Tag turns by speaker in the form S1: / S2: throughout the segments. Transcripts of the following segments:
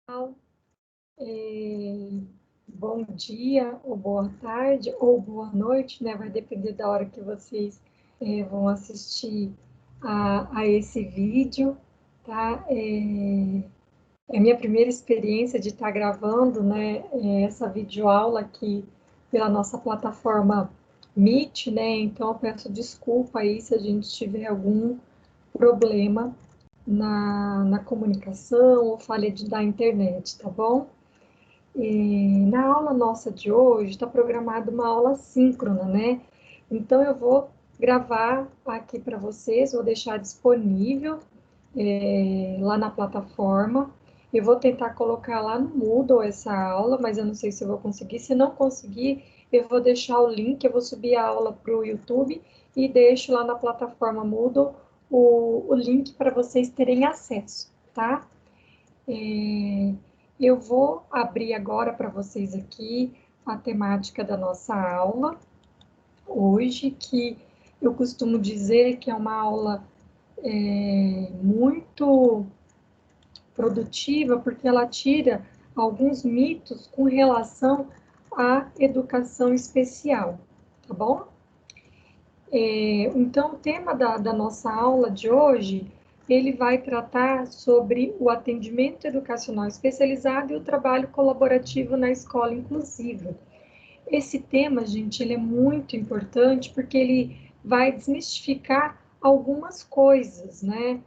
S1: Então, bom dia, ou boa tarde, ou boa noite, né? Vai depender da hora que vocês vão assistir a esse vídeo, tá? É a minha primeira experiência de estar gravando, né, essa videoaula aqui pela nossa plataforma Meet, né? Então, eu peço desculpa aí se a gente tiver algum problema na comunicação ou falha da internet, tá bom? Na aula nossa de hoje está programada uma aula síncrona, né? Então eu vou gravar aqui para vocês, vou deixar disponível lá na plataforma. Eu vou tentar colocar lá no Moodle essa aula, mas eu não sei se eu vou conseguir. Se não conseguir, eu vou deixar o link, eu vou subir a aula para o YouTube e deixo lá na plataforma Moodle o link para vocês terem acesso, tá? Eu vou abrir agora para vocês aqui a temática da nossa aula hoje, que eu costumo dizer que é uma aula muito produtiva, porque ela tira alguns mitos com relação à educação especial, tá bom? Então, o tema da nossa aula de hoje, ele vai tratar sobre o atendimento educacional especializado e o trabalho colaborativo na escola inclusiva. Esse tema, gente, ele é muito importante porque ele vai desmistificar algumas coisas, né?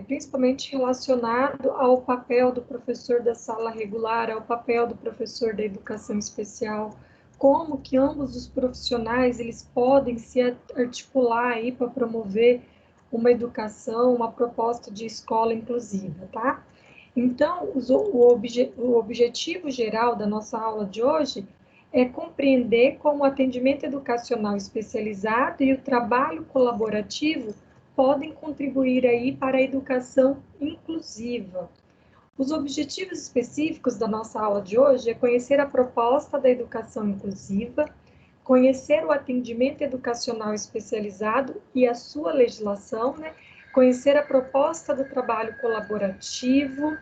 S1: Principalmente relacionado ao papel do professor da sala regular, ao papel do professor da educação especial, como que ambos os profissionais eles podem se articular aí para promover uma educação, uma proposta de escola inclusiva, tá? Então, o objetivo geral da nossa aula de hoje é compreender como o atendimento educacional especializado e o trabalho colaborativo podem contribuir aí para a educação inclusiva. Os objetivos específicos da nossa aula de hoje é conhecer a proposta da educação inclusiva, conhecer o atendimento educacional especializado e a sua legislação, né? Conhecer a proposta do trabalho colaborativo,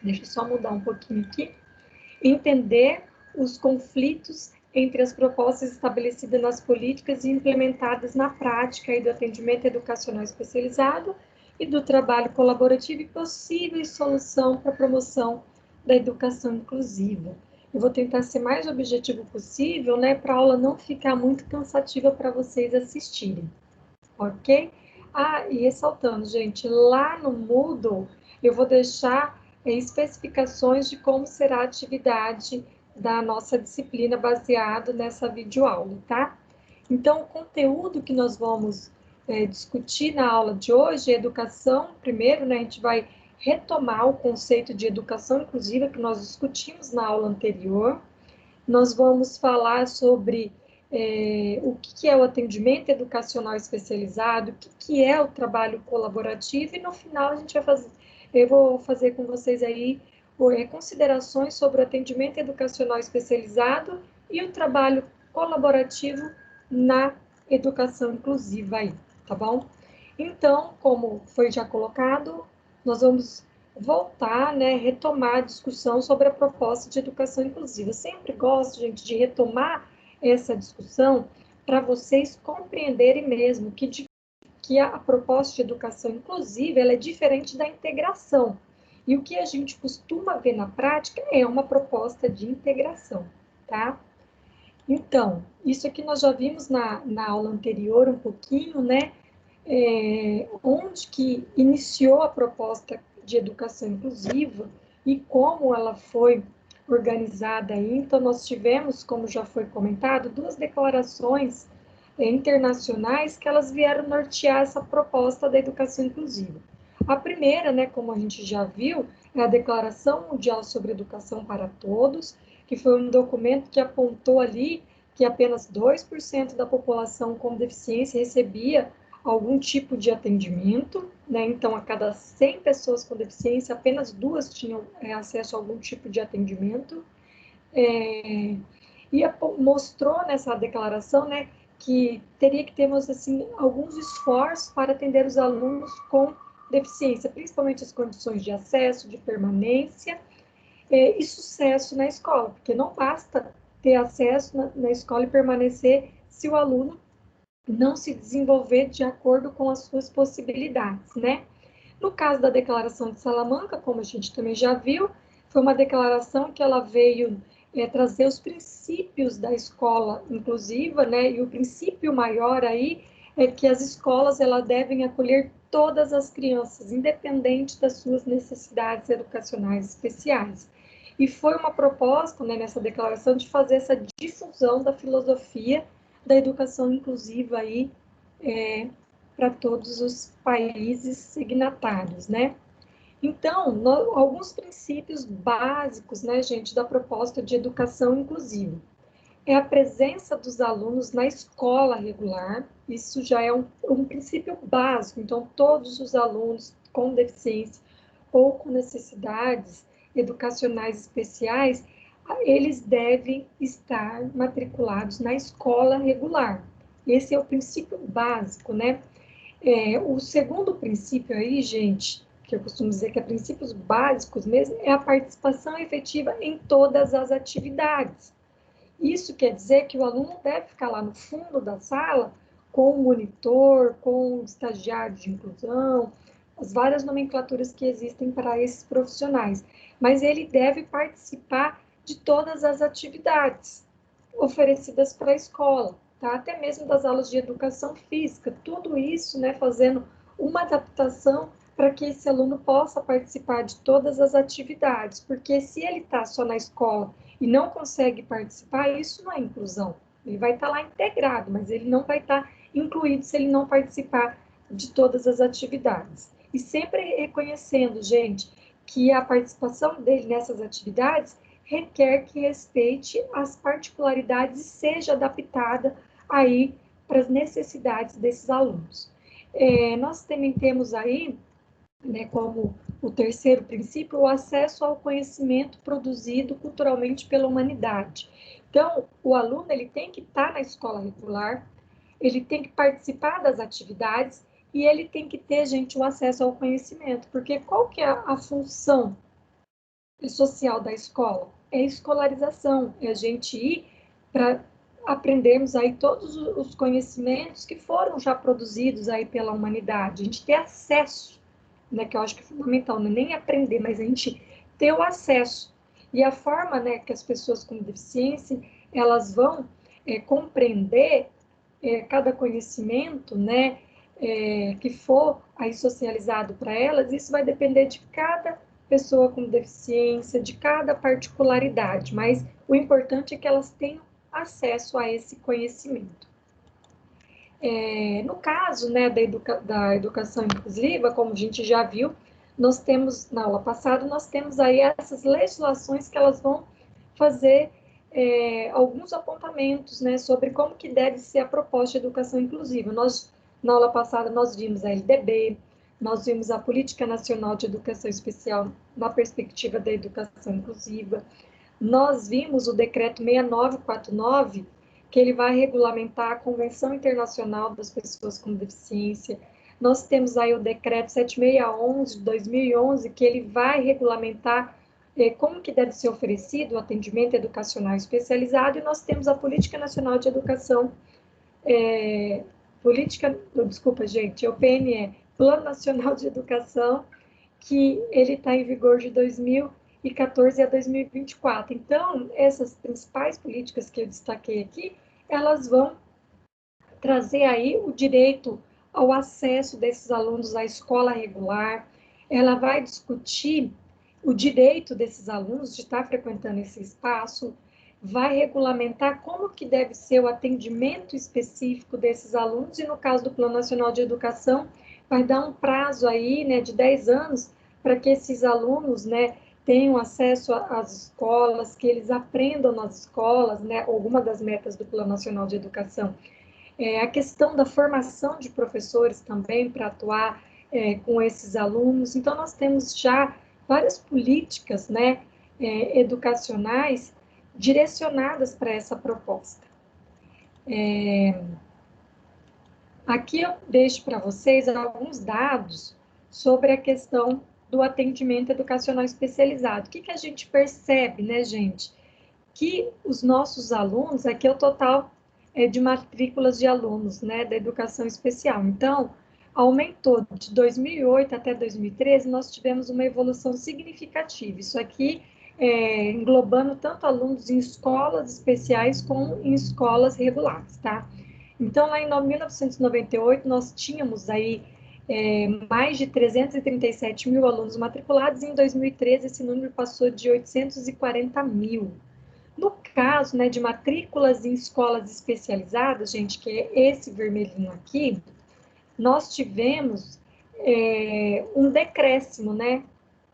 S1: deixa eu só mudar um pouquinho aqui, entender os conflitos entre as propostas estabelecidas nas políticas e implementadas na prática aí do atendimento educacional especializado e do trabalho colaborativo e possíveis solução para a promoção da educação inclusiva. Eu vou tentar ser mais objetivo possível, né, para a aula não ficar muito cansativa para vocês assistirem, ok? E ressaltando, gente, lá no Moodle eu vou deixar especificações de como será a atividade da nossa disciplina baseado nessa videoaula, tá? Então, o conteúdo que nós vamos discutir na aula de hoje é educação. Primeiro, né, a gente vai retomar o conceito de educação inclusiva que nós discutimos na aula anterior. Nós vamos falar sobre o que é o atendimento educacional especializado, o que é o trabalho colaborativo, e no final a gente vai fazer, eu vou fazer com vocês aí considerações sobre o atendimento educacional especializado e o trabalho colaborativo na educação inclusiva aí, tá bom? Então, como foi já colocado, nós vamos voltar, né, retomar a discussão sobre a proposta de educação inclusiva. Eu sempre gosto, gente, de retomar essa discussão para vocês compreenderem mesmo que a proposta de educação inclusiva ela é diferente da integração. E o que a gente costuma ver na prática é uma proposta de integração, tá? Então, isso aqui nós já vimos na aula anterior um pouquinho, né? Onde que iniciou a proposta de educação inclusiva e como ela foi organizada aí. Então, nós tivemos, como já foi comentado, duas declarações internacionais que elas vieram nortear essa proposta da educação inclusiva. A primeira, né, como a gente já viu, é a Declaração Mundial sobre Educação para Todos, que foi um documento que apontou ali que apenas 2% da população com deficiência recebia algum tipo de atendimento, né? Então, a cada 100 pessoas com deficiência, apenas 2 tinham acesso a algum tipo de atendimento. E mostrou nessa declaração, né, que teria que termos assim alguns esforços para atender os alunos com deficiência, principalmente as condições de acesso, de permanência e sucesso na escola, porque não basta ter acesso na escola e permanecer se o aluno não se desenvolver de acordo com as suas possibilidades, né? No caso da Declaração de Salamanca, como a gente também já viu, foi uma declaração que ela veio trazer os princípios da escola inclusiva, né? E o princípio maior aí é que as escolas elas devem acolher todas as crianças, independente das suas necessidades educacionais especiais. E foi uma proposta, né, nessa declaração de fazer essa difusão da filosofia da educação inclusiva aí para todos os países signatários, né? Então, alguns princípios básicos, né, gente, da proposta de educação inclusiva. É a presença dos alunos na escola regular, isso já é um princípio básico, então todos os alunos com deficiência ou com necessidades educacionais especiais, eles devem estar matriculados na escola regular. Esse é o princípio básico, né? O segundo princípio aí, gente, que eu costumo dizer que é princípios básicos mesmo, é a participação efetiva em todas as atividades. Isso quer dizer que o aluno deve ficar lá no fundo da sala com o monitor, com o estagiário de inclusão, as várias nomenclaturas que existem para esses profissionais, mas ele deve participar de todas as atividades oferecidas para a escola, tá? Até mesmo das aulas de educação física, tudo isso, né, fazendo uma adaptação para que esse aluno possa participar de todas as atividades, porque se ele está só na escola e não consegue participar, isso não é inclusão. Ele vai estar lá integrado, mas ele não vai estar incluído se ele não participar de todas as atividades. E sempre reconhecendo, gente, que a participação dele nessas atividades requer que respeite as particularidades e seja adaptada aí para as necessidades desses alunos. Nós também temos aí, né, como o terceiro princípio, o acesso ao conhecimento produzido culturalmente pela humanidade. Então, o aluno ele tem que estar na escola regular, ele tem que participar das atividades e ele tem que ter, gente, o acesso ao conhecimento, porque qual que é a função social da escola? É a escolarização, é a gente ir para aprendermos aí todos os conhecimentos que foram já produzidos aí pela humanidade, a gente ter acesso, né, que eu acho que é fundamental, não é nem aprender, mas a gente ter o acesso. E a forma, né, que as pessoas com deficiência, elas vão compreender cada conhecimento, né, que for aí socializado para elas, isso vai depender de cada pessoa com deficiência, de cada particularidade, mas o importante é que elas tenham acesso a esse conhecimento. No caso, né, da educação inclusiva, como a gente já viu, nós temos, na aula passada, nós temos aí essas legislações que elas vão fazer alguns apontamentos, né, sobre como que deve ser a proposta de educação inclusiva. Na aula passada, nós vimos a LDB, nós vimos a Política Nacional de Educação Especial na perspectiva da educação inclusiva, nós vimos o decreto 6949, que ele vai regulamentar a Convenção Internacional das Pessoas com Deficiência. Nós temos aí o decreto 7611 de 2011, que ele vai regulamentar como que deve ser oferecido o atendimento educacional especializado, e nós temos a Política Nacional de Educação, desculpa, gente, é o PNE, Plano Nacional de Educação, que ele está em vigor de 2014 a 2024. Então, essas principais políticas que eu destaquei aqui, elas vão trazer aí o direito ao acesso desses alunos à escola regular, ela vai discutir o direito desses alunos de estar frequentando esse espaço, vai regulamentar como que deve ser o atendimento específico desses alunos, e no caso do Plano Nacional de Educação, vai dar um prazo aí, né, de 10 anos, para que esses alunos, né, tenham acesso às escolas, que eles aprendam nas escolas, né, alguma das metas do Plano Nacional de Educação. A questão da formação de professores também para atuar com esses alunos. Então, nós temos já várias políticas, né, educacionais direcionadas para essa proposta. Aqui eu deixo para vocês alguns dados sobre a questão do atendimento educacional especializado. O que a gente percebe, né, gente? Que os nossos alunos, aqui é o total de matrículas de alunos, né, da educação especial. Então, aumentou de 2008 até 2013, nós tivemos uma evolução significativa. Isso aqui englobando tanto alunos em escolas especiais como em escolas regulares, tá? Então, lá em 1998, nós tínhamos aí mais de 337 mil alunos matriculados, e em 2013 esse número passou de 840 mil. No caso, né, de matrículas em escolas especializadas, gente, que é esse vermelhinho aqui, nós tivemos um decréscimo, né?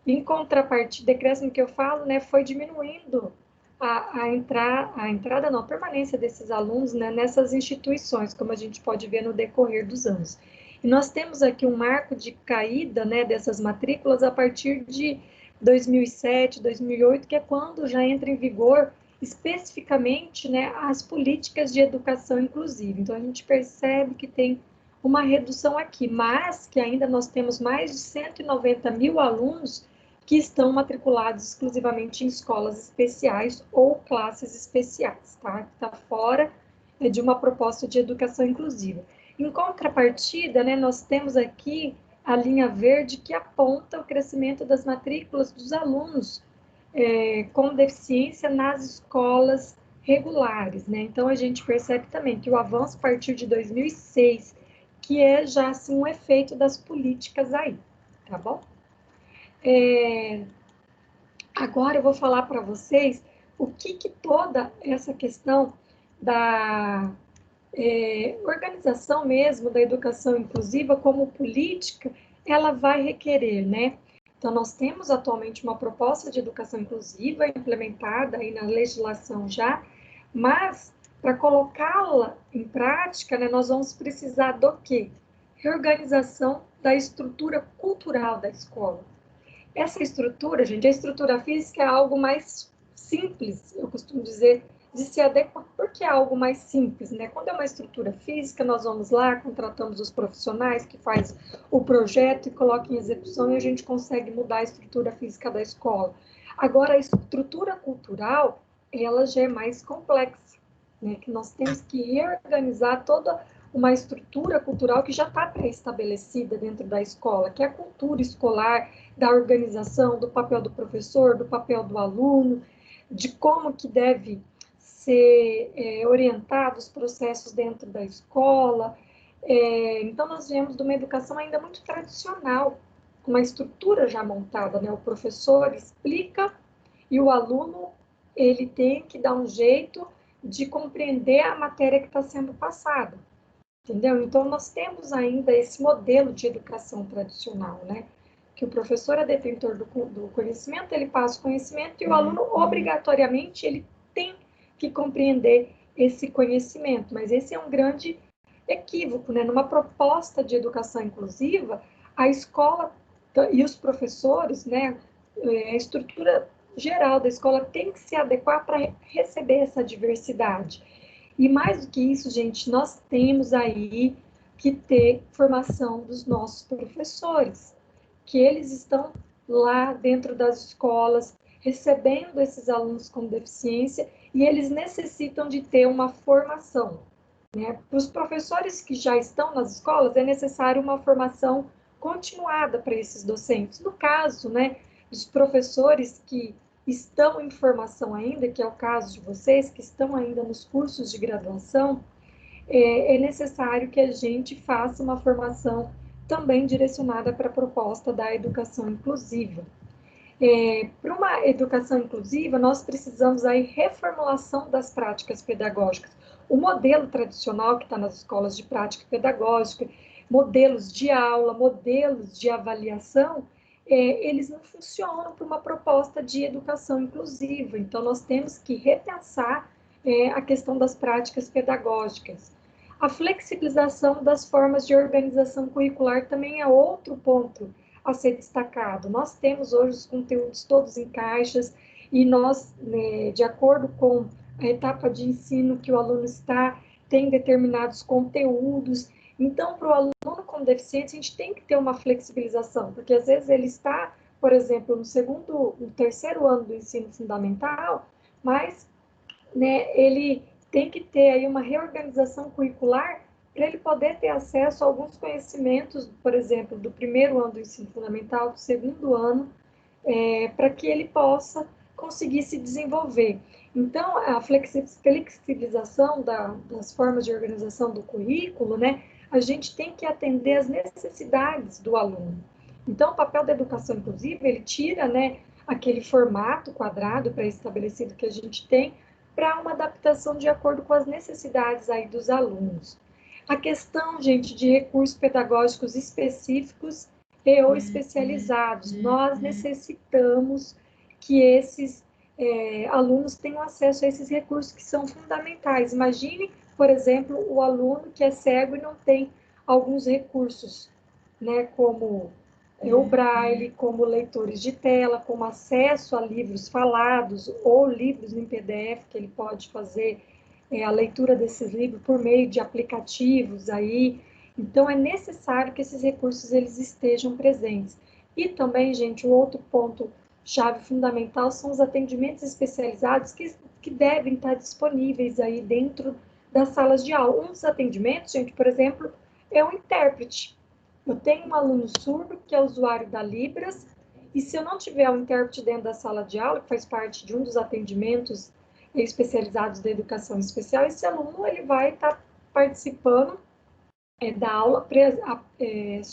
S1: Em contrapartida, decréscimo que eu falo, né, foi diminuindo a permanência desses alunos, né, nessas instituições, como a gente pode ver no decorrer dos anos. E nós temos aqui um marco de caída, né, dessas matrículas a partir de 2007, 2008, que é quando já entra em vigor especificamente, né, as políticas de educação inclusiva. Então, a gente percebe que tem uma redução aqui, mas que ainda nós temos mais de 190 mil alunos que estão matriculados exclusivamente em escolas especiais ou classes especiais, tá? Que está fora de uma proposta de educação inclusiva. Em contrapartida, né, nós temos aqui a linha verde que aponta o crescimento das matrículas dos alunos com deficiência nas escolas regulares, né? Então, a gente percebe também que o avanço a partir de 2006, que é já, assim, um efeito das políticas aí, tá bom? Agora eu vou falar para vocês o que toda essa questão da organização mesmo da educação inclusiva como política, ela vai requerer, né? Então, nós temos atualmente uma proposta de educação inclusiva implementada aí na legislação já, mas para colocá-la em prática, né, nós vamos precisar do quê? Reorganização da estrutura cultural da escola. Essa estrutura, gente, a estrutura física é algo mais simples, eu costumo dizer, de se adequar, porque é algo mais simples, né? Quando é uma estrutura física, nós vamos lá, contratamos os profissionais que faz o projeto e colocam em execução e a gente consegue mudar a estrutura física da escola. Agora, a estrutura cultural, ela já é mais complexa, né? Que nós temos que reorganizar toda uma estrutura cultural que já está pré-estabelecida dentro da escola, que é a cultura escolar, da organização, do papel do professor, do papel do aluno, de como que deve ser orientados os processos dentro da escola. Então, nós viemos de uma educação ainda muito tradicional, com uma estrutura já montada, né? O professor explica e o aluno, ele tem que dar um jeito de compreender a matéria que está sendo passada, entendeu? Então, nós temos ainda esse modelo de educação tradicional, né? Que o professor é detentor do conhecimento, ele passa o conhecimento e o aluno, obrigatoriamente, ele tem que compreender esse conhecimento. Mas esse é um grande equívoco, né? Numa proposta de educação inclusiva, a escola e os professores, né? A estrutura geral da escola tem que se adequar para receber essa diversidade. E mais do que isso, gente, nós temos aí que ter formação dos nossos professores, que eles estão lá dentro das escolas, recebendo esses alunos com deficiência, e eles necessitam de ter uma formação, né? Para os professores que já estão nas escolas, é necessário uma formação continuada para esses docentes. No caso, né, dos professores que estão em formação ainda, que é o caso de vocês, que estão ainda nos cursos de graduação, é necessário que a gente faça uma formação também direcionada para a proposta da educação inclusiva. Para uma educação inclusiva, nós precisamos aí reformulação das práticas pedagógicas. O modelo tradicional que está nas escolas de prática pedagógica, modelos de aula, modelos de avaliação, eles não funcionam para uma proposta de educação inclusiva. Então, nós temos que repensar a questão das práticas pedagógicas. A flexibilização das formas de organização curricular também é outro ponto a ser destacado. Nós temos hoje os conteúdos todos em caixas e nós, né, de acordo com a etapa de ensino que o aluno está, tem determinados conteúdos. Então, para o aluno com aluno deficiente, a gente tem que ter uma flexibilização, porque às vezes ele está, por exemplo, no terceiro ano do ensino fundamental, mas, né, ele tem que ter aí uma reorganização curricular para ele poder ter acesso a alguns conhecimentos, por exemplo, do primeiro ano do ensino fundamental, do segundo ano, para que ele possa conseguir se desenvolver. Então, a flexibilização das formas de organização do currículo, né, a gente tem que atender às necessidades do aluno. Então, o papel da educação inclusiva, ele tira, né, aquele formato quadrado pré-estabelecido que a gente tem para uma adaptação de acordo com as necessidades aí dos alunos. A questão, gente, de recursos pedagógicos específicos e ou especializados. Nós necessitamos que esses alunos tenham acesso a esses recursos que são fundamentais. Imagine, por exemplo, o aluno que é cego e não tem alguns recursos, né, como o braille, como leitores de tela, como acesso a livros falados ou livros em PDF, que ele pode fazer a leitura desses livros por meio de aplicativos aí. Então, é necessário que esses recursos eles estejam presentes. E também, gente, um outro ponto chave fundamental são os atendimentos especializados que devem estar disponíveis aí dentro das salas de aula. Um dos atendimentos, gente, por exemplo, é o intérprete. Eu tenho um aluno surdo que é usuário da Libras, e se eu não tiver um intérprete dentro da sala de aula, que faz parte de um dos atendimentos especializados da educação especial, esse aluno ele vai estar participando da aula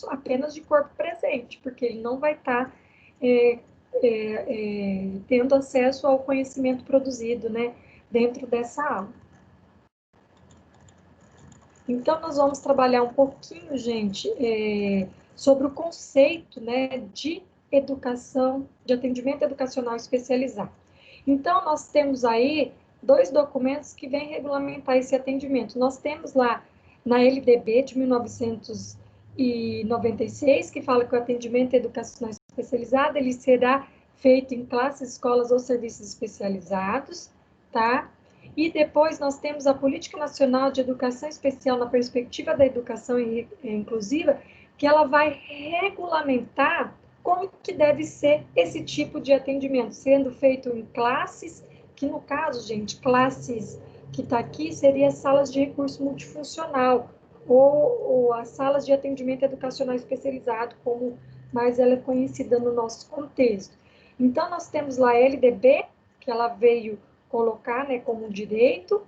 S1: apenas de corpo presente, porque ele não vai estar tendo acesso ao conhecimento produzido, né, dentro dessa aula. Então, nós vamos trabalhar um pouquinho, gente, sobre o conceito, né, de educação, de atendimento educacional especializado. Então, nós temos aí 2 documentos que vêm regulamentar esse atendimento. Nós temos lá na LDB de 1996, que fala que o atendimento educacional especializado, ele será feito em classes, escolas ou serviços especializados, tá? E depois nós temos a Política Nacional de Educação Especial na perspectiva da educação inclusiva, que ela vai regulamentar como que deve ser esse tipo de atendimento, sendo feito em classes, que no caso, gente, classes que está aqui seria salas de recurso multifuncional, ou as salas de atendimento educacional especializado, como mais ela é conhecida no nosso contexto. Então, nós temos lá a LDB, que ela veio colocar, né, como um direito,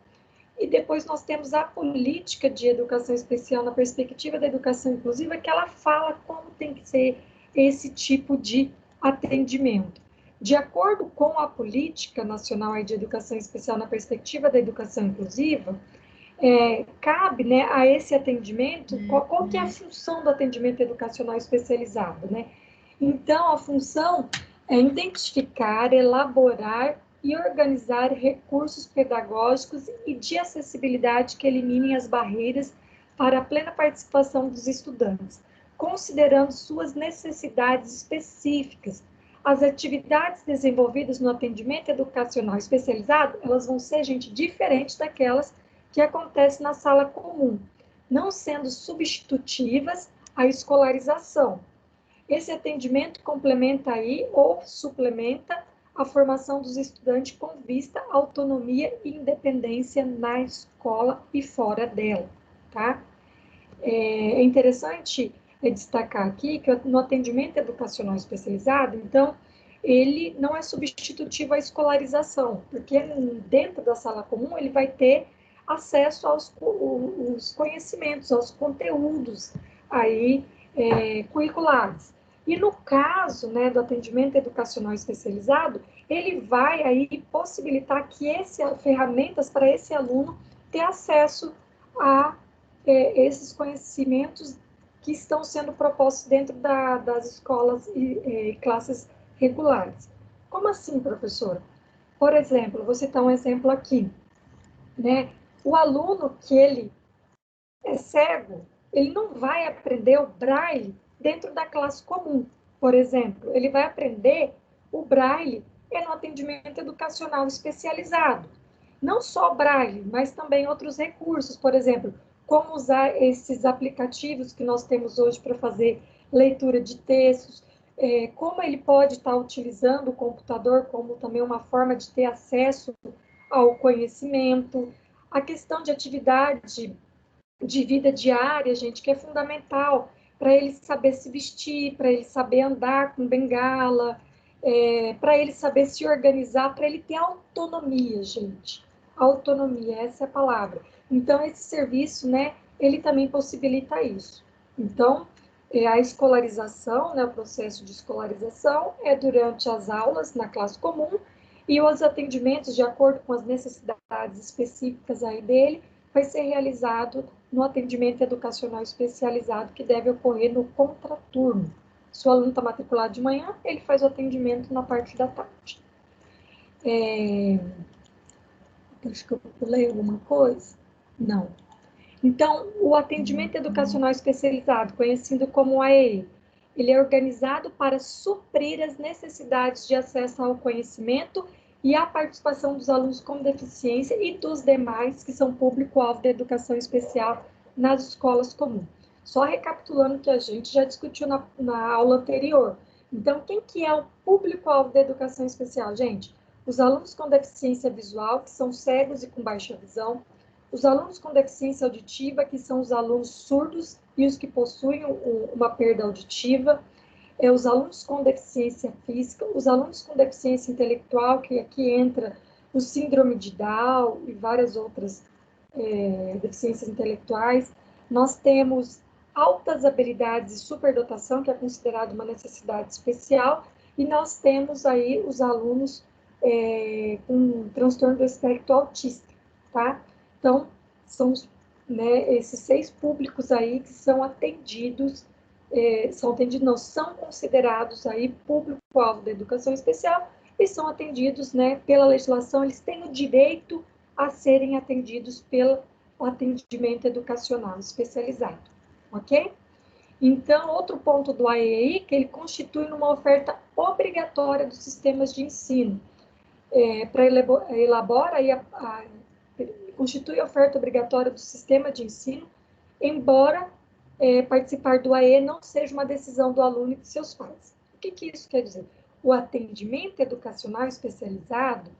S1: e depois nós temos a política de educação especial na perspectiva da educação inclusiva, que ela fala como tem que ser esse tipo de atendimento. De acordo com a política nacional de educação especial na perspectiva da educação inclusiva, cabe, né, a esse atendimento, qual que é a função do atendimento educacional especializado, né? Então, a função é identificar, elaborar e organizar recursos pedagógicos e de acessibilidade que eliminem as barreiras para a plena participação dos estudantes, considerando suas necessidades específicas. As atividades desenvolvidas no atendimento educacional especializado, elas vão ser, gente, diferentes daquelas que acontecem na sala comum, não sendo substitutivas à escolarização. Esse atendimento complementa aí ou suplementa a formação dos estudantes com vista à autonomia e independência na escola e fora dela, tá? É interessante destacar aqui que no atendimento educacional especializado, então, ele não é substitutivo à escolarização, porque dentro da sala comum ele vai ter acesso aos conhecimentos, aos conteúdos aí curriculares. E no caso, né, do atendimento educacional especializado, ele vai aí possibilitar que ferramentas para esse aluno ter acesso a esses conhecimentos que estão sendo propostos dentro das escolas e classes regulares. Como assim, professora? Por exemplo, vou citar um exemplo aqui, né? O aluno que ele é cego, ele não vai aprender o braille dentro da classe comum, por exemplo. Ele vai aprender o braille no atendimento educacional especializado. Não só o braille, mas também outros recursos, por exemplo, como usar esses aplicativos que nós temos hoje para fazer leitura de textos, como ele pode estar utilizando o computador como também uma forma de ter acesso ao conhecimento, a questão de atividade de vida diária, gente, que é fundamental para ele saber se vestir, para ele saber andar com bengala, para ele saber se organizar, para ele ter autonomia, gente. Autonomia, essa é a palavra. Então, esse serviço, né, ele também possibilita isso. Então, a escolarização, né, o processo de escolarização é durante as aulas na classe comum e os atendimentos, de acordo com as necessidades específicas aí dele, vai ser realizado no atendimento educacional especializado, que deve ocorrer no contraturno. Se o aluno está matriculado de manhã, ele faz o atendimento na parte da tarde. Acho que eu pulei alguma coisa? Não. Então, o atendimento educacional especializado, conhecido como AEE, ele é organizado para suprir as necessidades de acesso ao conhecimento e a participação dos alunos com deficiência e dos demais que são público-alvo da educação especial nas escolas comuns. Só recapitulando que a gente já discutiu na aula anterior. Então, quem que é o público-alvo da educação especial, gente? Os alunos com deficiência visual, que são cegos e com baixa visão, os alunos com deficiência auditiva, que são os alunos surdos e os que possuem uma perda auditiva, os alunos com deficiência física, os alunos com deficiência intelectual, que aqui entra o síndrome de Down e várias outras deficiências intelectuais. Nós temos altas habilidades e superdotação, que é considerado uma necessidade especial, e nós temos aí os alunos com transtorno do espectro autista, tá? Então, são esses 6 públicos aí que são atendidos, são considerados aí público-alvo da educação especial e são atendidos, pela legislação, eles têm o direito a serem atendidos pelo atendimento educacional especializado, ok? Então, outro ponto do AEI, que ele constitui uma oferta obrigatória dos sistemas de ensino, para elaborar aí constitui a oferta obrigatória do sistema de ensino, embora participar do AE não seja uma decisão do aluno e de seus pais. O que isso quer dizer? O atendimento educacional especializado,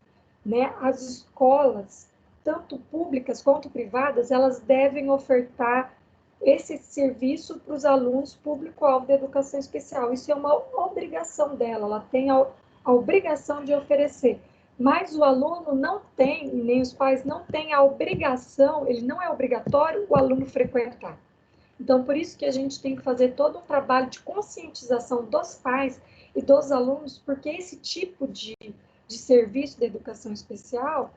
S1: as escolas, tanto públicas quanto privadas, elas devem ofertar esse serviço para os alunos público-alvo da educação especial. Isso é uma obrigação dela, ela tem a obrigação de oferecer. Mas o aluno não tem, nem os pais não têm a obrigação, ele não é obrigatório o aluno frequentar. Então, por isso que a gente tem que fazer todo um trabalho de conscientização dos pais e dos alunos, porque esse tipo de serviço da educação especial,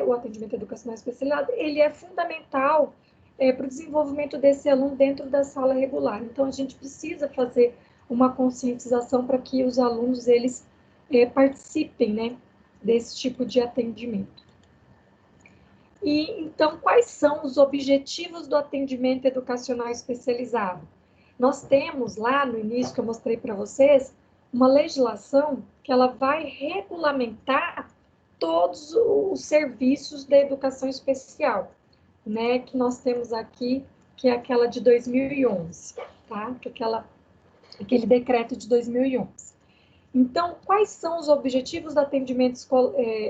S1: o atendimento educacional especializado, ele é fundamental para o desenvolvimento desse aluno dentro da sala regular. Então, a gente precisa fazer uma conscientização para que os alunos, eles participem, desse tipo de atendimento. E, então, quais são os objetivos do atendimento educacional especializado? Nós temos lá no início, que eu mostrei para vocês, uma legislação que ela vai regulamentar todos os serviços da educação especial, que nós temos aqui, que é aquela de 2011, tá? Que é aquele decreto de 2011. Então, quais são os objetivos do atendimento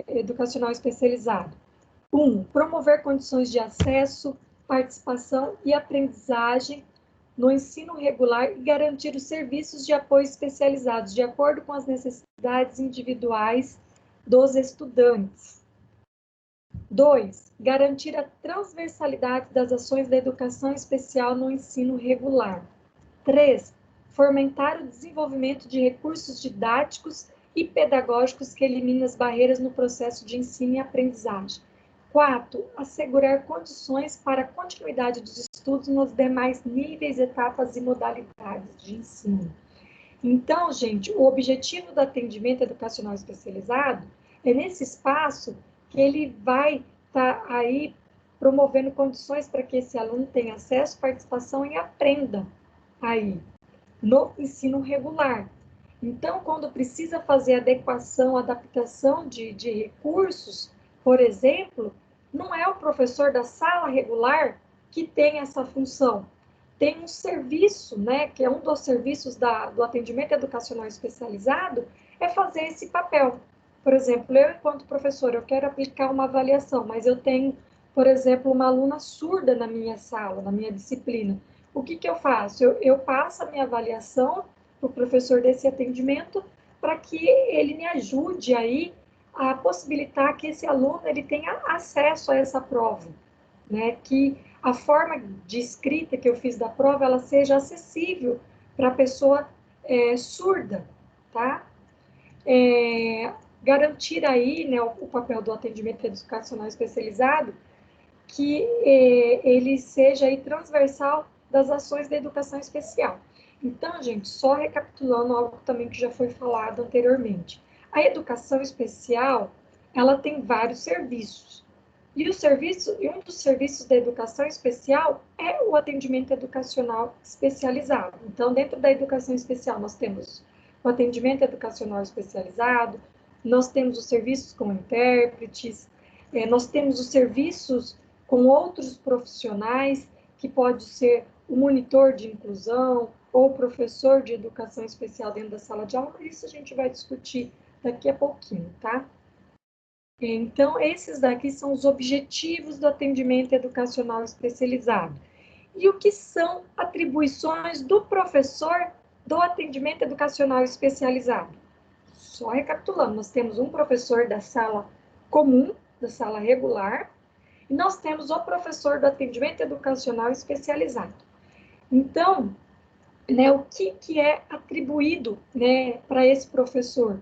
S1: educacional especializado? 1. Promover condições de acesso, participação e aprendizagem no ensino regular e garantir os serviços de apoio especializados, de acordo com as necessidades individuais dos estudantes. 2. Garantir a transversalidade das ações da educação especial no ensino regular. 3. Fomentar o desenvolvimento de recursos didáticos e pedagógicos que eliminem as barreiras no processo de ensino e aprendizagem. 4. Assegurar condições para a continuidade dos estudos nos demais níveis, etapas e modalidades de ensino. Então, gente, o objetivo do atendimento educacional especializado é nesse espaço que ele vai estar aí promovendo condições para que esse aluno tenha acesso, participação e aprenda aí no ensino regular. Então, quando precisa fazer adequação, adaptação de recursos, por exemplo, não é o professor da sala regular que tem essa função? Tem um serviço, né, que é um dos serviços do atendimento educacional especializado, é fazer esse papel. Por exemplo, eu, enquanto professora, eu quero aplicar uma avaliação, mas eu tenho, por exemplo, uma aluna surda na minha sala, na minha disciplina. O que que eu faço? Eu passo a minha avaliação para o professor desse atendimento para que ele me ajude aí a possibilitar que esse aluno ele tenha acesso a essa prova, né? Que a forma de escrita que eu fiz da prova ela seja acessível para a pessoa surda, tá? Garantir aí, né, o papel do atendimento educacional especializado, que ele seja aí transversal das ações da educação especial. Então, gente, só recapitulando algo também que já foi falado anteriormente. A educação especial, ela tem vários serviços. E um dos serviços da educação especial é o atendimento educacional especializado. Então, dentro da educação especial, nós temos o atendimento educacional especializado, nós temos os serviços com intérpretes, nós temos os serviços com outros profissionais, que pode ser o monitor de inclusão ou o professor de educação especial dentro da sala de aula. Isso a gente vai discutir daqui a pouquinho, tá? Então, esses daqui são os objetivos do atendimento educacional especializado. E o que são atribuições do professor do atendimento educacional especializado? Só recapitulando, nós temos um professor da sala comum, da sala regular, e nós temos o professor do atendimento educacional especializado. Então, né, o que é atribuído, né, para esse professor?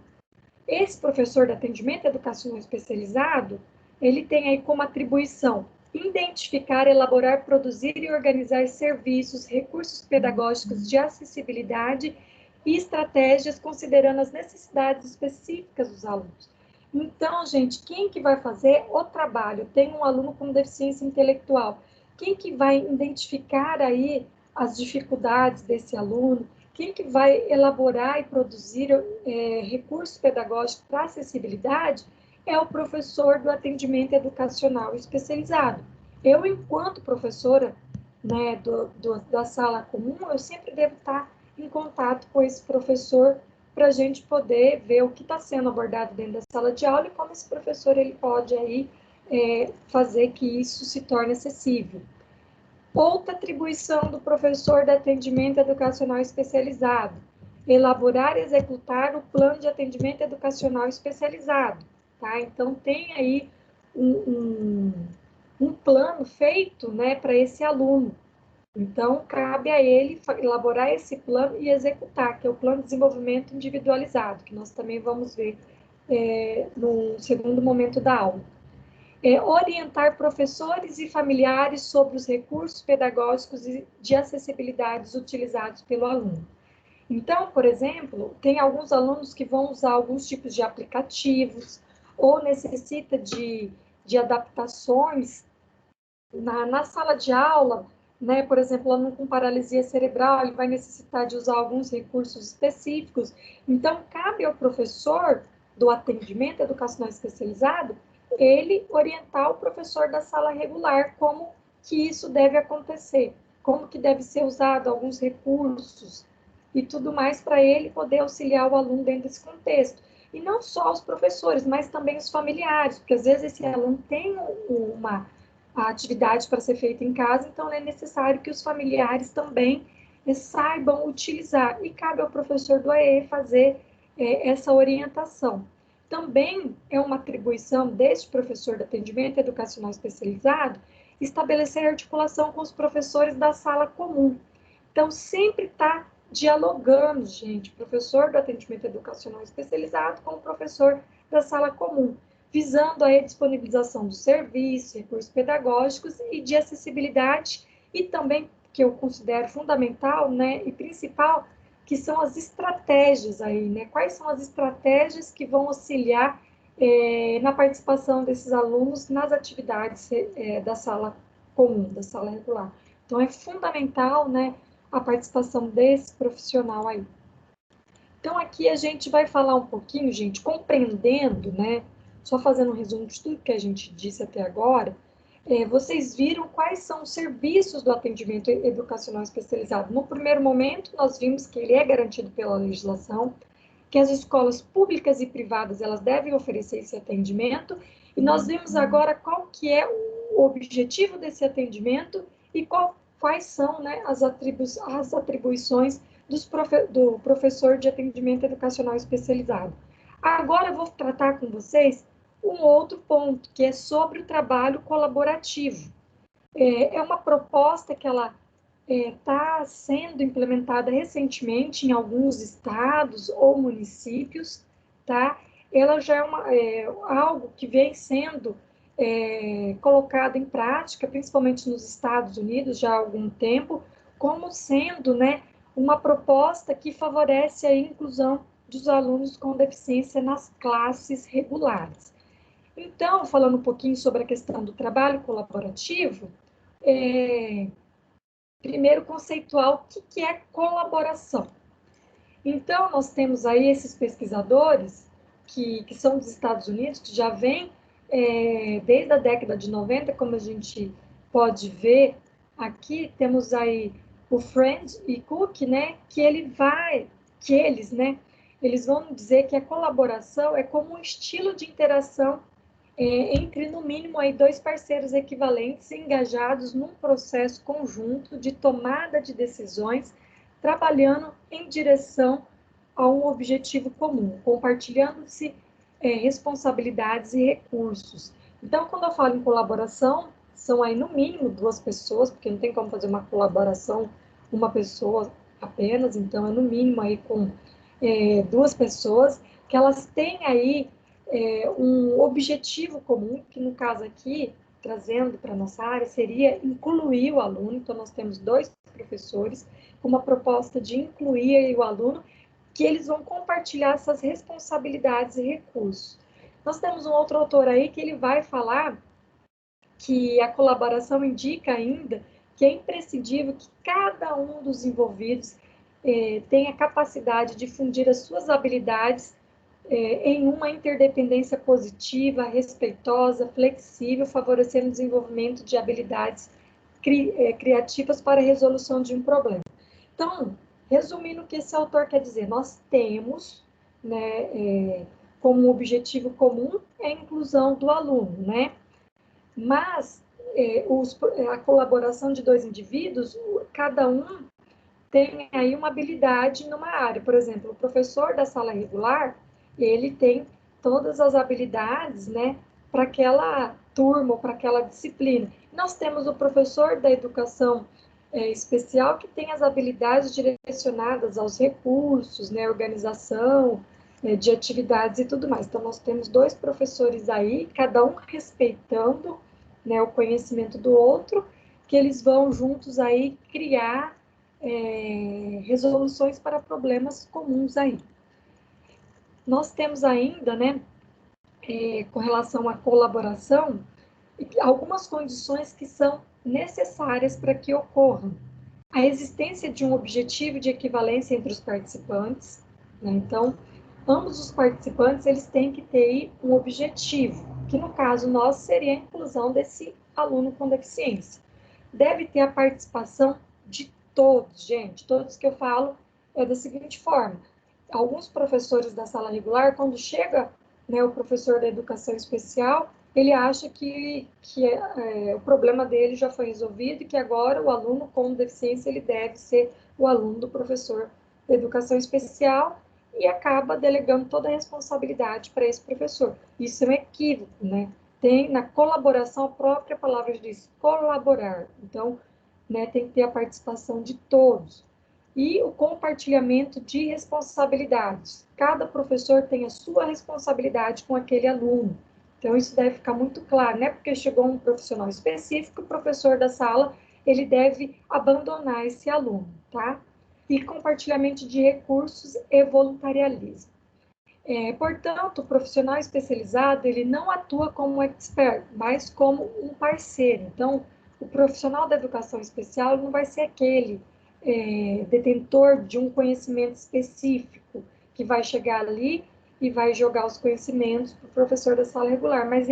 S1: Esse professor de atendimento educacional especializado, ele tem aí como atribuição identificar, elaborar, produzir e organizar serviços, recursos pedagógicos de acessibilidade e estratégias considerando as necessidades específicas dos alunos. Então, gente, quem que vai fazer o trabalho? Tem um aluno com deficiência intelectual. Quem que vai identificar aí as dificuldades desse aluno? Quem que vai elaborar e produzir recursos pedagógicos para acessibilidade é o professor do atendimento educacional especializado. Eu, enquanto professora, né, da sala comum, eu sempre devo estar em contato com esse professor para a gente poder ver o que está sendo abordado dentro da sala de aula e como esse professor ele pode aí fazer que isso se torne acessível. Outra atribuição do professor de atendimento educacional especializado: elaborar e executar o plano de atendimento educacional especializado. Tá? Então, tem aí um plano feito, né, para esse aluno. Então, cabe a ele elaborar esse plano e executar, que é o plano de desenvolvimento individualizado, que nós também vamos ver no segundo momento da aula. Orientar professores e familiares sobre os recursos pedagógicos e de acessibilidade utilizados pelo aluno. Então, por exemplo, tem alguns alunos que vão usar alguns tipos de aplicativos ou necessita de adaptações na sala de aula, né? Por exemplo, o aluno com paralisia cerebral, ele vai necessitar de usar alguns recursos específicos. Então, cabe ao professor do atendimento educacional especializado ele orientar o professor da sala regular como que isso deve acontecer, como que deve ser usado alguns recursos e tudo mais para ele poder auxiliar o aluno dentro desse contexto. E não só os professores, mas também os familiares, porque às vezes esse aluno tem uma atividade para ser feita em casa, então é necessário que os familiares também saibam utilizar, e cabe ao professor do AE fazer essa orientação. Também é uma atribuição deste professor de atendimento educacional especializado estabelecer articulação com os professores da sala comum. Então, sempre está dialogando, gente, professor do atendimento educacional especializado com o professor da sala comum, visando a disponibilização dos serviços, recursos pedagógicos e de acessibilidade, e também, que eu considero fundamental, né, e principal, que são as estratégias aí, né? Quais são as estratégias que vão auxiliar na participação desses alunos nas atividades da sala comum, da sala regular. Então, é fundamental, né, a participação desse profissional aí. Então, aqui a gente vai falar um pouquinho, gente, compreendendo, né, só fazendo um resumo de tudo que a gente disse até agora, vocês viram quais são os serviços do atendimento educacional especializado. No primeiro momento, nós vimos que ele é garantido pela legislação, que as escolas públicas e privadas elas devem oferecer esse atendimento, e nós vimos agora qual que é o objetivo desse atendimento e quais são, né, as atribuições do professor de atendimento educacional especializado. Agora eu vou tratar com vocês um outro ponto, que é sobre o trabalho colaborativo. É uma proposta que ela está sendo implementada recentemente em alguns estados ou municípios, tá? Ela já é algo que vem sendo colocado em prática, principalmente nos Estados Unidos, já há algum tempo, como sendo, né, uma proposta que favorece a inclusão dos alunos com deficiência nas classes regulares. Então, falando um pouquinho sobre a questão do trabalho colaborativo, primeiro conceituar o que é colaboração. Então, nós temos aí esses pesquisadores que são dos Estados Unidos, que já vêm desde a década de 90, como a gente pode ver aqui, temos aí o Friend e Cook, né, eles vão dizer que a colaboração é como um estilo de interação entre, no mínimo, aí, dois parceiros equivalentes engajados num processo conjunto de tomada de decisões, trabalhando em direção a um objetivo comum, compartilhando-se responsabilidades e recursos. Então, quando eu falo em colaboração, são aí, no mínimo, duas pessoas, porque não tem como fazer uma colaboração uma pessoa apenas, então é no mínimo aí com duas pessoas, que elas têm aí um objetivo comum, que no caso aqui, trazendo para a nossa área, seria incluir o aluno. Então, nós temos dois professores com uma proposta de incluir o aluno, que eles vão compartilhar essas responsabilidades e recursos. Nós temos um outro autor aí que ele vai falar que a colaboração indica ainda que é imprescindível que cada um dos envolvidos tenha capacidade de fundir as suas habilidades em uma interdependência positiva, respeitosa, flexível, favorecendo o desenvolvimento de habilidades criativas para a resolução de um problema. Então, resumindo o que esse autor quer dizer, nós temos, né, como objetivo comum a inclusão do aluno, né? Mas a colaboração de dois indivíduos, cada um tem aí uma habilidade numa área. Por exemplo, o professor da sala regular, ele tem todas as habilidades, né, para aquela turma ou para aquela disciplina. Nós temos o professor da educação especial, que tem as habilidades direcionadas aos recursos, né, organização de atividades e tudo mais. Então, nós temos dois professores aí, cada um respeitando, né, o conhecimento do outro, que eles vão juntos aí criar resoluções para problemas comuns aí. Nós temos ainda, né, com relação à colaboração, algumas condições que são necessárias para que ocorram. A existência de um objetivo de equivalência entre os participantes, né? Então, ambos os participantes, eles têm que ter um objetivo, que no caso nosso seria a inclusão desse aluno com deficiência. Deve ter a participação de todos, gente, todos que eu falo é da seguinte forma: alguns professores da sala regular, quando chega, né, o professor da educação especial, ele acha que o problema dele já foi resolvido e que agora o aluno com deficiência ele deve ser o aluno do professor da educação especial e acaba delegando toda a responsabilidade para esse professor. Isso é um equívoco, né? Tem na colaboração, a própria palavra diz colaborar. Então, né, tem que ter a participação de todos. E o compartilhamento de responsabilidades. Cada professor tem a sua responsabilidade com aquele aluno. Então, isso deve ficar muito claro, né? Porque chegou um profissional específico, o professor da sala, ele deve abandonar esse aluno, tá? E compartilhamento de recursos e voluntarialismo. Portanto, o profissional especializado, ele não atua como um expert, mas como um parceiro. Então, o profissional da educação especial não vai ser aquele detentor de um conhecimento específico que vai chegar ali e vai jogar os conhecimentos para o professor da sala regular, mas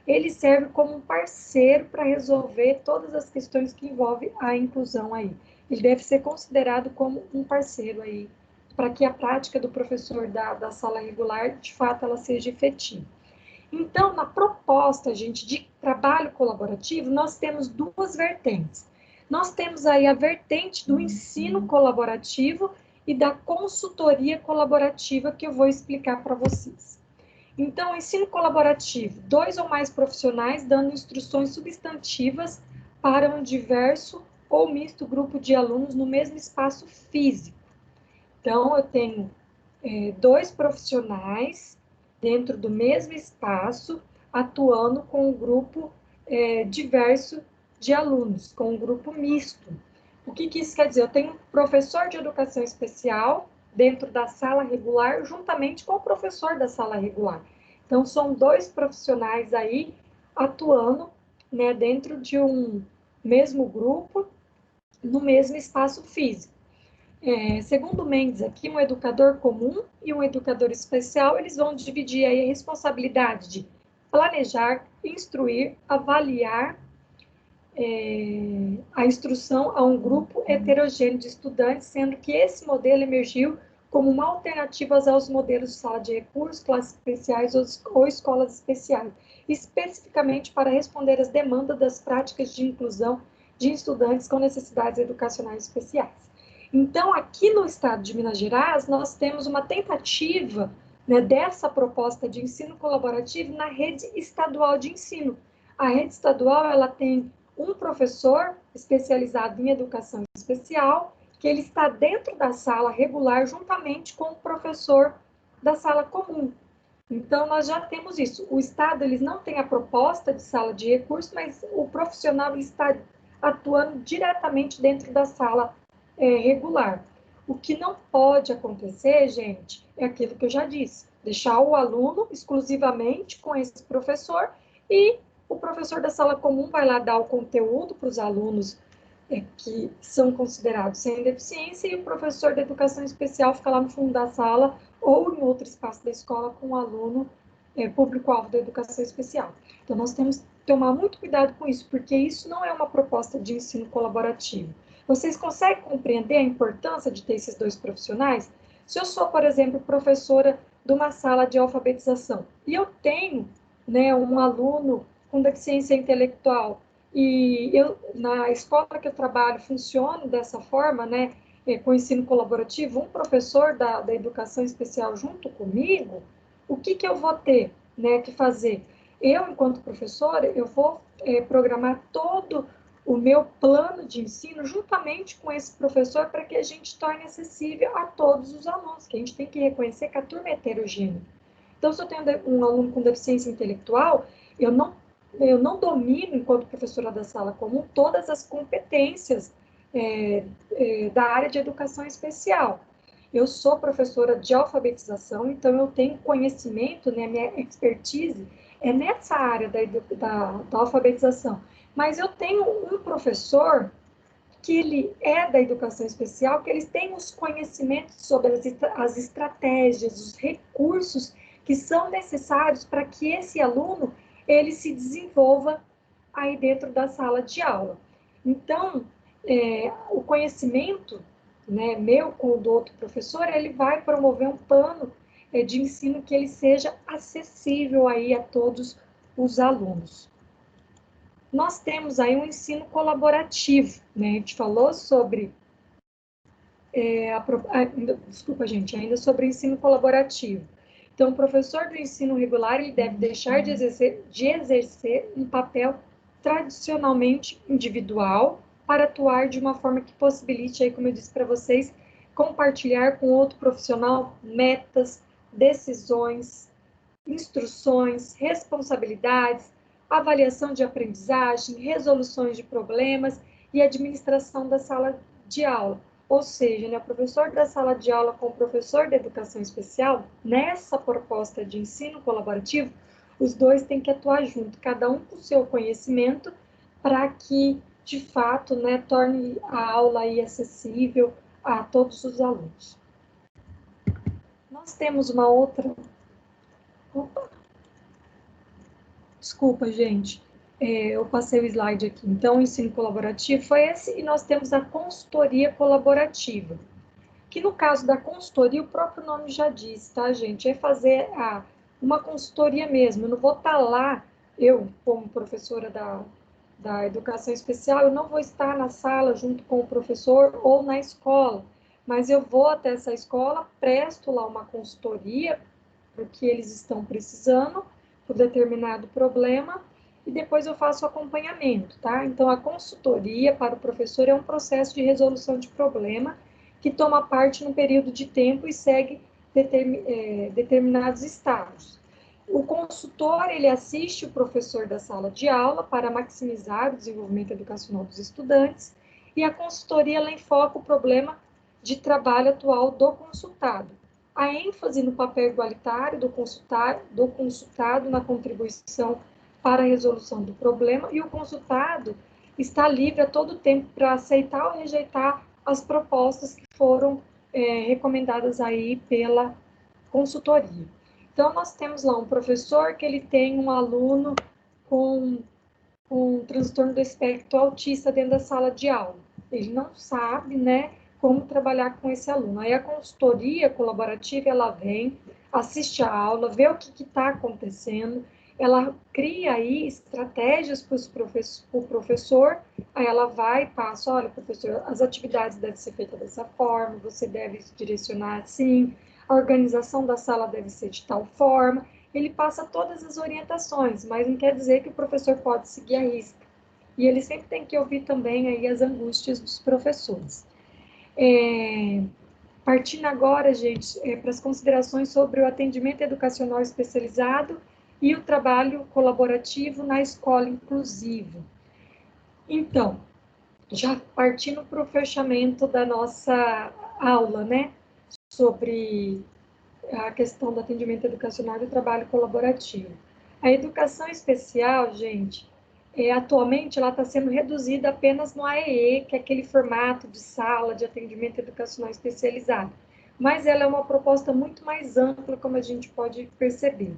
S1: ele serve como um parceiro para resolver todas as questões que envolvem a inclusão aí. Ele deve ser considerado como um parceiro aí, para que a prática do professor da sala regular, de fato, ela seja efetiva. Então, na proposta, gente, de trabalho colaborativo, nós temos duas vertentes. Nós temos aí a vertente do ensino colaborativo e da consultoria colaborativa, que eu vou explicar para vocês. Então, ensino colaborativo, 2 ou mais profissionais dando instruções substantivas para um diverso ou misto grupo de alunos no mesmo espaço físico. Então, eu tenho 2 profissionais dentro do mesmo espaço, atuando com um grupo diverso de alunos, com um grupo misto. O que isso quer dizer? Eu tenho um professor de educação especial dentro da sala regular, juntamente com o professor da sala regular. Então, são 2 profissionais aí atuando, né, dentro de um mesmo grupo, no mesmo espaço físico. Segundo Mendes aqui, um educador comum e um educador especial, eles vão dividir aí a responsabilidade de planejar, instruir, avaliar a instrução a um grupo heterogêneo de estudantes, sendo que esse modelo emergiu como uma alternativa aos modelos de sala de recursos, classes especiais ou escolas especiais, especificamente para responder às demandas das práticas de inclusão de estudantes com necessidades educacionais especiais. Então, aqui no estado de Minas Gerais, nós temos uma tentativa, né, dessa proposta de ensino colaborativo na rede estadual de ensino. A rede estadual, ela tem um professor especializado em educação especial, que ele está dentro da sala regular juntamente com o professor da sala comum. Então, nós já temos isso. O Estado, eles não tem a proposta de sala de recursos, mas o profissional está atuando diretamente dentro da sala regular. O que não pode acontecer, gente, é aquilo que eu já disse, deixar o aluno exclusivamente com esse professor e o professor da sala comum vai lá dar o conteúdo para os alunos que são considerados sem deficiência e o professor da educação especial fica lá no fundo da sala ou em outro espaço da escola com o aluno público-alvo da educação especial. Então, nós temos que tomar muito cuidado com isso, porque isso não é uma proposta de ensino colaborativo. Vocês conseguem compreender a importância de ter esses 2 profissionais? Se eu sou, por exemplo, professora de uma sala de alfabetização e eu tenho, né, um aluno com deficiência intelectual e eu, na escola que eu trabalho funciona dessa forma, né, com ensino colaborativo, um professor da educação especial junto comigo, o que eu vou ter, né, que fazer? Eu, enquanto professora, eu vou programar todo o meu plano de ensino juntamente com esse professor para que a gente torne acessível a todos os alunos, que a gente tem que reconhecer que a turma é heterogênea. Então, se eu tenho um aluno com deficiência intelectual, eu não domino, enquanto professora da sala comum, todas as competências da área de educação especial. Eu sou professora de alfabetização, então eu tenho conhecimento, né, minha expertise é nessa área da alfabetização. Mas eu tenho um professor que ele é da educação especial, que eles têm os conhecimentos sobre as estratégias, os recursos que são necessários para que esse aluno ele se desenvolva aí dentro da sala de aula. Então, o conhecimento, né, meu com o do outro professor, ele vai promover um plano de ensino que ele seja acessível aí a todos os alunos. Nós temos aí um ensino colaborativo, né? A gente falou sobre desculpa, gente, ainda sobre ensino colaborativo. Então, o professor do ensino regular ele deve deixar de exercer um papel tradicionalmente individual para atuar de uma forma que possibilite, aí, como eu disse para vocês, compartilhar com outro profissional metas, decisões, instruções, responsabilidades, avaliação de aprendizagem, resoluções de problemas e administração da sala de aula. Ou seja, né, o professor da sala de aula com o professor da educação especial, nessa proposta de ensino colaborativo, os 2 têm que atuar junto, cada um com o seu conhecimento, para que, de fato, né, torne a aula aí acessível a todos os alunos. Nós temos uma outra... Opa! Desculpa, gente, eu passei o slide aqui. Então, o ensino colaborativo foi esse, e nós temos a consultoria colaborativa, que no caso da consultoria, o próprio nome já diz, tá, gente? É fazer uma consultoria mesmo. Eu não vou estar lá, eu, como professora da educação especial, eu não vou estar na sala junto com o professor ou na escola, mas eu vou até essa escola, presto lá uma consultoria, para o que eles estão precisando, por determinado problema, e depois eu faço o acompanhamento, tá? Então, a consultoria para o professor é um processo de resolução de problema que toma parte num período de tempo e segue determinados estágios. O consultor, ele assiste o professor da sala de aula para maximizar o desenvolvimento educacional dos estudantes, e a consultoria, ela enfoca o problema de trabalho atual do consultado. A ênfase no papel igualitário do consultado na contribuição para a resolução do problema, e o consultado está livre a todo tempo para aceitar ou rejeitar as propostas que foram recomendadas aí pela consultoria. Então, nós temos lá um professor que ele tem um aluno com um transtorno do espectro autista dentro da sala de aula. Ele não sabe, né, como trabalhar com esse aluno. Aí a consultoria colaborativa, ela vem, assiste a aula, vê o que está acontecendo, ela cria aí estratégias para o professor, aí ela vai e passa, olha, professor, as atividades devem ser feitas dessa forma, você deve se direcionar assim, a organização da sala deve ser de tal forma. Ele passa todas as orientações, mas não quer dizer que o professor pode seguir a risca. E ele sempre tem que ouvir também aí as angústias dos professores. Partindo agora, gente, para as considerações sobre o atendimento educacional especializado e o trabalho colaborativo na escola inclusiva. Então, já partindo para o fechamento da nossa aula, né, sobre a questão do atendimento educacional e do trabalho colaborativo. A educação especial, gente, atualmente ela está sendo reduzida apenas no AEE, que é aquele formato de sala de atendimento educacional especializado. Mas ela é uma proposta muito mais ampla, como a gente pode perceber.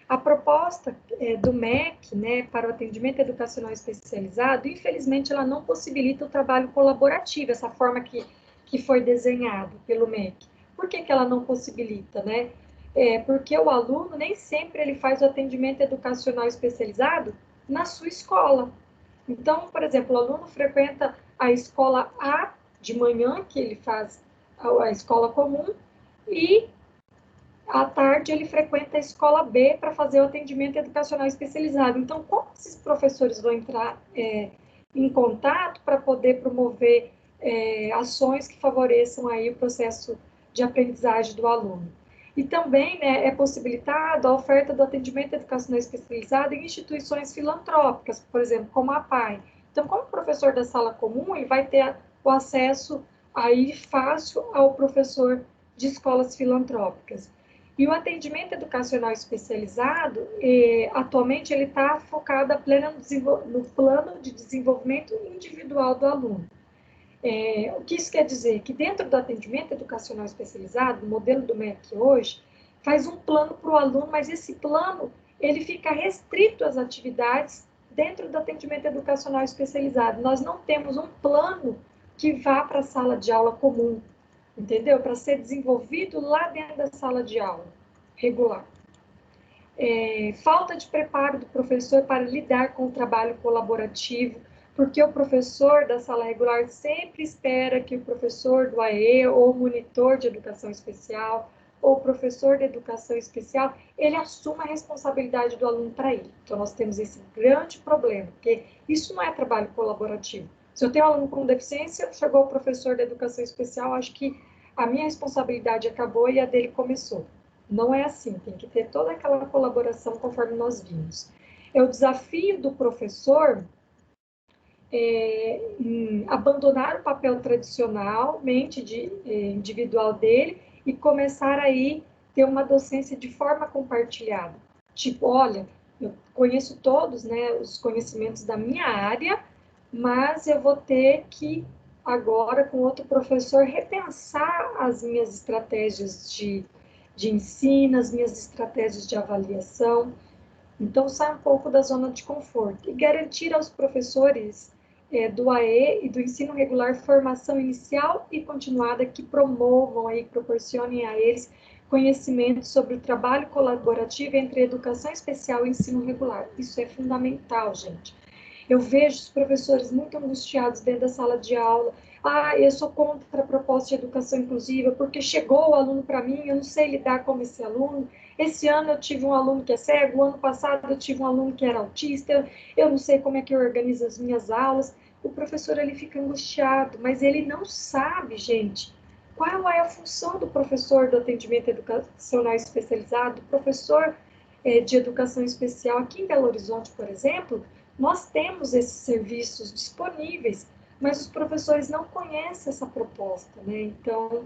S1: A proposta do MEC, né, para o atendimento educacional especializado, infelizmente, ela não possibilita o trabalho colaborativo, essa forma que foi desenhado pelo MEC. Por que ela não possibilita, né? Porque o aluno nem sempre ele faz o atendimento educacional especializado na sua escola. Então, por exemplo, o aluno frequenta a escola A de manhã, que ele faz a escola comum, e à tarde ele frequenta a escola B para fazer o atendimento educacional especializado. Então, como esses professores vão entrar em contato para poder promover ações que favoreçam aí o processo de aprendizagem do aluno? E também, né, é possibilitado a oferta do atendimento educacional especializado em instituições filantrópicas, por exemplo, como a PAI. Então, como professor da sala comum, ele vai ter o acesso aí fácil ao professor de escolas filantrópicas. E o atendimento educacional especializado, atualmente, ele está focado no plano de desenvolvimento individual do aluno. O que isso quer dizer? Que dentro do atendimento educacional especializado, o modelo do MEC hoje, faz um plano para o aluno, mas esse plano, ele fica restrito às atividades dentro do atendimento educacional especializado. Nós não temos um plano que vá para a sala de aula comum, entendeu? Para ser desenvolvido lá dentro da sala de aula regular. Falta de preparo do professor para lidar com o trabalho colaborativo, porque o professor da sala regular sempre espera que o professor do AE ou monitor de educação especial ou professor de educação especial, ele assuma a responsabilidade do aluno para ele. Então, nós temos esse grande problema, porque isso não é trabalho colaborativo. Se eu tenho um aluno com deficiência, chegou o professor de educação especial, acho que a minha responsabilidade acabou e a dele começou. Não é assim, tem que ter toda aquela colaboração conforme nós vimos. É o desafio do professor em abandonar o papel tradicionalmente individual dele e começar aí ter uma docência de forma compartilhada. Tipo, olha, eu conheço todos, né, os conhecimentos da minha área, mas eu vou ter que agora com outro professor repensar as minhas estratégias de ensino, as minhas estratégias de avaliação. Então, sai um pouco da zona de conforto. E garantir aos professores do AE e do ensino regular formação inicial e continuada que promovam aí, proporcionem a eles conhecimento sobre o trabalho colaborativo entre educação especial e ensino regular. Isso é fundamental, gente. Eu vejo os professores muito angustiados dentro da sala de aula. Ah, eu sou contra a proposta de educação inclusiva, porque chegou o aluno para mim, eu não sei lidar com esse aluno. Esse ano eu tive um aluno que é cego, o ano passado eu tive um aluno que era autista, eu não sei como é que eu organizo as minhas aulas. O professor, ele fica angustiado, mas ele não sabe, gente, qual é a função do professor do atendimento educacional especializado, do professor de educação especial. Aqui em Belo Horizonte, por exemplo, nós temos esses serviços disponíveis, mas os professores não conhecem essa proposta, né? Então,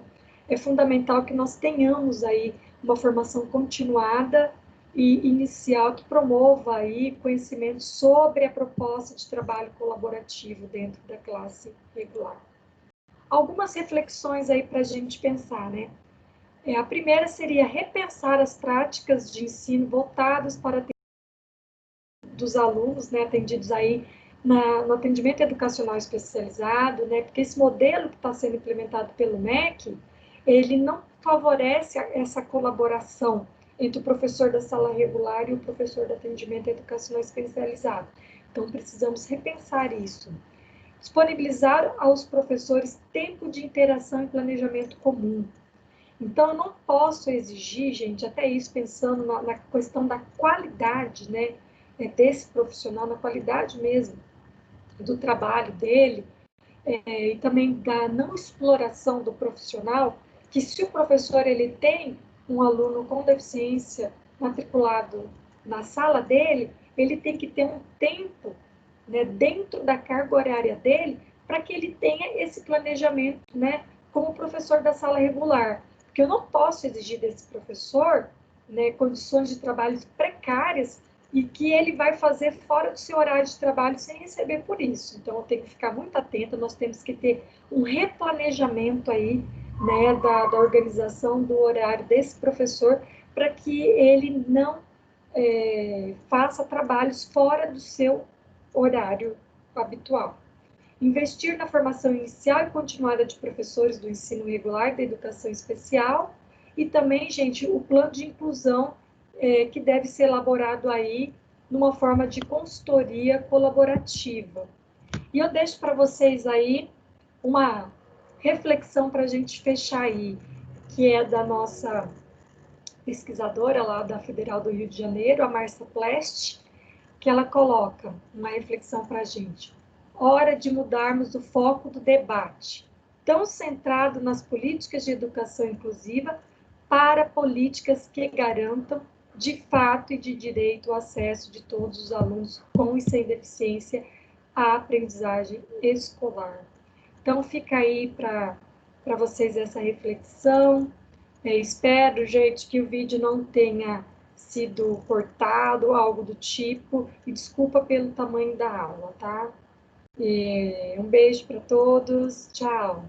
S1: é fundamental que nós tenhamos aí uma formação continuada e inicial que promova aí conhecimento sobre a proposta de trabalho colaborativo dentro da classe regular. Algumas reflexões aí para a gente pensar, né? A primeira seria repensar as práticas de ensino voltadas para dos alunos, né, atendidos aí no atendimento educacional especializado, né, porque esse modelo que está sendo implementado pelo MEC, ele não favorece essa colaboração entre o professor da sala regular e o professor do atendimento educacional especializado. Então, precisamos repensar isso. Disponibilizar aos professores tempo de interação e planejamento comum. Então, eu não posso exigir, gente, até isso pensando na questão da qualidade, né, desse profissional, na qualidade mesmo do trabalho dele, e também da não exploração do profissional, que se o professor ele tem um aluno com deficiência matriculado na sala dele, ele tem que ter um tempo, né, dentro da carga horária dele, para que ele tenha esse planejamento, né, como professor da sala regular. Porque eu não posso exigir desse professor, né, condições de trabalho precárias e que ele vai fazer fora do seu horário de trabalho sem receber por isso. Então, eu tenho que ficar muito atenta, nós temos que ter um replanejamento aí, né, da organização do horário desse professor, para que ele não faça trabalhos fora do seu horário habitual. Investir na formação inicial e continuada de professores do ensino regular da educação especial e também, gente, o plano de inclusão que deve ser elaborado aí numa forma de consultoria colaborativa. E eu deixo para vocês aí uma reflexão para a gente fechar aí, que é da nossa pesquisadora lá da Federal do Rio de Janeiro, a Márcia Plest, que ela coloca uma reflexão para a gente. Hora de mudarmos o foco do debate, tão centrado nas políticas de educação inclusiva, para políticas que garantam, de fato e de direito, o acesso de todos os alunos com e sem deficiência à aprendizagem escolar. Então, fica aí para vocês essa reflexão. Espero, gente, que o vídeo não tenha sido cortado, algo do tipo, e desculpa pelo tamanho da aula, tá? Um beijo para todos, tchau!